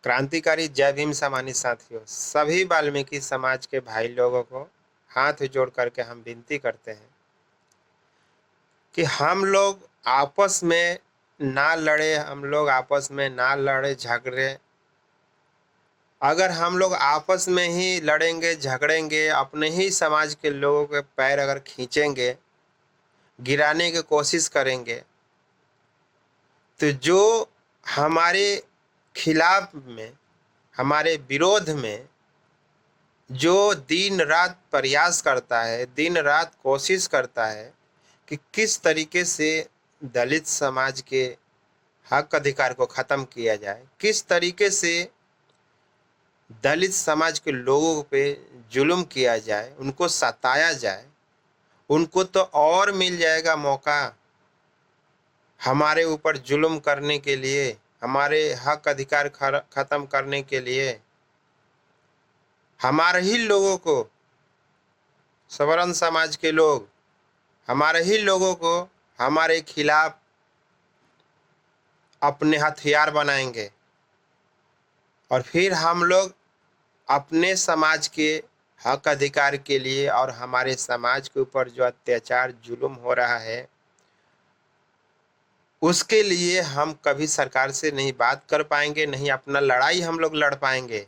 क्रांतिकारी जय भीम सामान्य साथियों, सभी वाल्मीकि समाज के भाई लोगों को हाथ जोड़ करके हम विनती करते हैं कि हम लोग आपस में ना लड़े, हम लोग आपस में ना लड़े झगड़े। अगर हम लोग आपस में ही लड़ेंगे झगड़ेंगे, अपने ही समाज के लोगों के पैर अगर खींचेंगे, गिराने की कोशिश करेंगे, तो जो हमारे खिलाफ में, हमारे विरोध में जो दिन रात प्रयास करता है, दिन रात कोशिश करता है कि किस तरीके से दलित समाज के हक अधिकार को ख़त्म किया जाए, किस तरीके से दलित समाज के लोगों पे जुल्म किया जाए, उनको सताया जाए, उनको तो और मिल जाएगा मौका हमारे ऊपर जुल्म करने के लिए, हमारे हक अधिकार ख़त्म करने के लिए। हमारे ही लोगों को, सवर्ण समाज के लोग हमारे ही लोगों को हमारे खिलाफ अपने हथियार बनाएंगे और फिर हम लोग अपने समाज के हक अधिकार के लिए और हमारे समाज के ऊपर जो अत्याचार जुल्म हो रहा है उसके लिए हम कभी सरकार से नहीं बात कर पाएंगे, नहीं अपना लड़ाई हम लोग लड़ पाएंगे।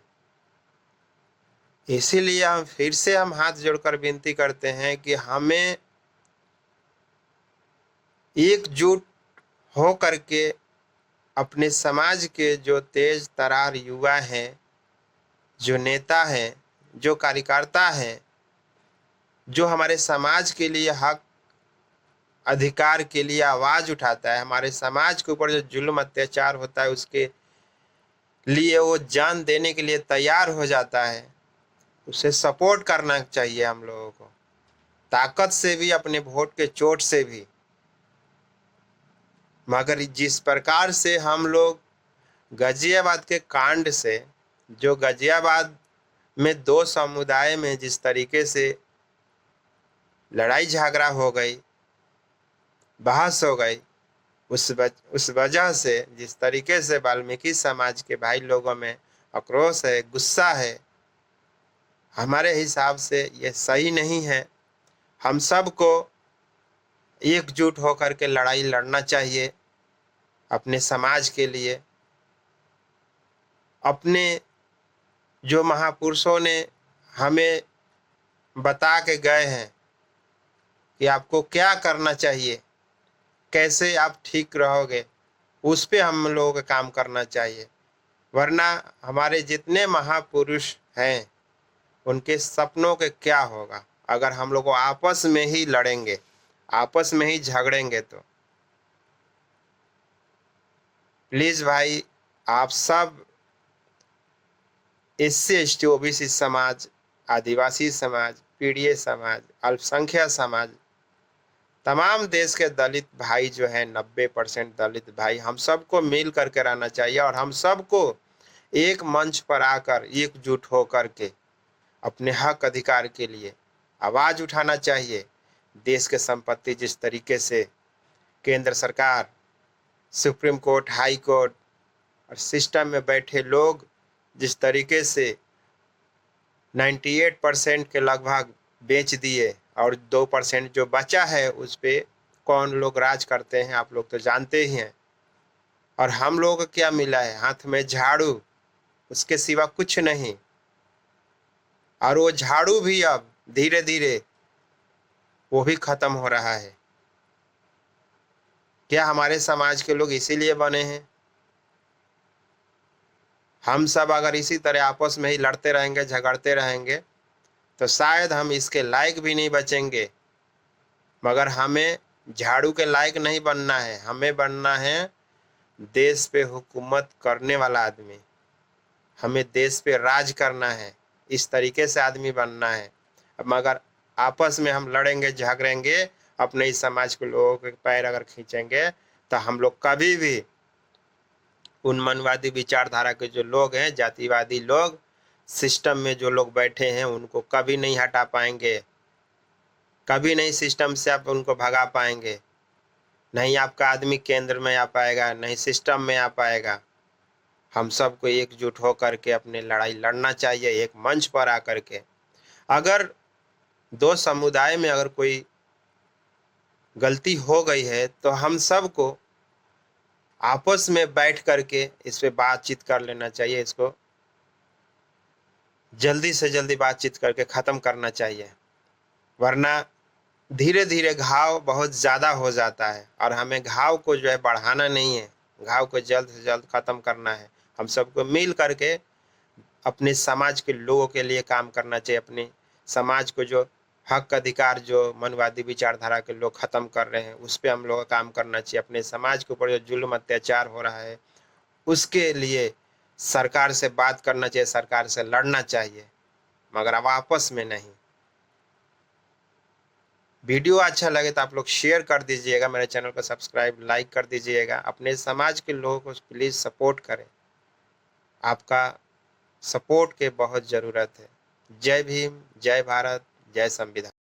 इसीलिए हम फिर से हाथ जोड़कर विनती करते हैं कि हमें एकजुट हो करके अपने समाज के जो तेज तरार युवा हैं, जो नेता हैं, जो कार्यकर्ता हैं, जो हमारे समाज के लिए हक अधिकार के लिए आवाज उठाता है, हमारे समाज के ऊपर जो जुल्म अत्याचार होता है उसके लिए वो जान देने के लिए तैयार हो जाता है, उसे सपोर्ट करना चाहिए हम लोगों को, ताकत से भी, अपने वोट के चोट से भी। मगर जिस प्रकार से हम लोग गाजियाबाद के कांड से, जो गाजियाबाद में दो समुदाय में जिस तरीके से लड़ाई झगड़ा हो गई, बहस हो गई, उस वजह से जिस तरीके से वाल्मीकि समाज के भाई लोगों में आक्रोश है, गुस्सा है, हमारे हिसाब से ये सही नहीं है। हम सबको एकजुट होकर के लड़ाई लड़ना चाहिए अपने समाज के लिए। अपने जो महापुरुषों ने हमें बता के गए हैं कि आपको क्या करना चाहिए, कैसे आप ठीक रहोगे, उस पे हम लोगों को काम करना चाहिए। वरना हमारे जितने महापुरुष हैं उनके सपनों के क्या होगा अगर हम लोग आपस में ही लड़ेंगे, आपस में ही झगड़ेंगे। तो प्लीज भाई, आप सब SC ST OBC समाज, आदिवासी समाज, पीड़ित समाज, अल्पसंख्यक समाज, तमाम देश के दलित भाई जो हैं, 90% दलित भाई, हम सबको मिल करके रहना चाहिए और हम सबको एक मंच पर आकर एकजुट होकर के अपने हक अधिकार के लिए आवाज उठाना चाहिए। देश के संपत्ति जिस तरीके से केंद्र सरकार, सुप्रीम कोर्ट, हाई कोर्ट और सिस्टम में बैठे लोग जिस तरीके से 98% के लगभग बेच दिए और 2% जो बचा है उस पे कौन लोग राज करते हैं आप लोग तो जानते ही हैं। और हम लोगों को क्या मिला है? हाथ में झाड़ू, उसके सिवा कुछ नहीं। और वो झाड़ू भी अब धीरे धीरे वो भी खत्म हो रहा है। क्या हमारे समाज के लोग इसीलिए बने हैं? हम सब अगर इसी तरह आपस में ही लड़ते रहेंगे, झगड़ते रहेंगे, तो शायद हम इसके लायक भी नहीं बचेंगे। मगर हमें झाड़ू के लायक नहीं बनना है, हमें बनना है देश पे हुकूमत करने वाला आदमी। हमें देश पे राज करना है, इस तरीके से आदमी बनना है। मगर आपस में हम लड़ेंगे झगड़ेंगे, अपने ही समाज के लोगों के पैर अगर खींचेंगे, तो हम लोग कभी भी उन मनवादी विचारधारा के जो लोग हैं, जातिवादी लोग, सिस्टम में जो लोग बैठे हैं, उनको कभी नहीं हटा पाएंगे। कभी नहीं सिस्टम से आप उनको भगा पाएंगे। नहीं आपका आदमी केंद्र में आ पाएगा, नहीं सिस्टम में आ पाएगा। हम सबको एकजुट हो करके अपनी लड़ाई लड़ना चाहिए, एक मंच पर आकर के। अगर दो समुदाय में अगर कोई गलती हो गई है तो हम सबको आपस में बैठ करके इस पे बातचीत कर लेना चाहिए, इसको जल्दी से जल्दी बातचीत करके ख़त्म करना चाहिए, वरना धीरे धीरे घाव बहुत ज़्यादा हो जाता है। और हमें घाव को जो है बढ़ाना नहीं है, घाव को जल्द से जल्द ख़त्म करना है। हम सबको मिल करके अपने समाज के लोगों के लिए काम करना चाहिए। अपने समाज को जो हक अधिकार जो मनवादी विचारधारा के लोग ख़त्म कर रहे हैं उस पे हम लोग को काम करना चाहिए। अपने समाज के ऊपर जो जुल्म अत्याचार हो रहा है उसके लिए सरकार से बात करना चाहिए, सरकार से लड़ना चाहिए, मगर अब आपस में नहीं। वीडियो अच्छा लगे तो आप लोग शेयर कर दीजिएगा, मेरे चैनल को सब्सक्राइब लाइक कर दीजिएगा। अपने समाज के लोगों को प्लीज़ सपोर्ट करें, आपका सपोर्ट की बहुत ज़रूरत है। जय भीम, जय भारत, जय संविधान।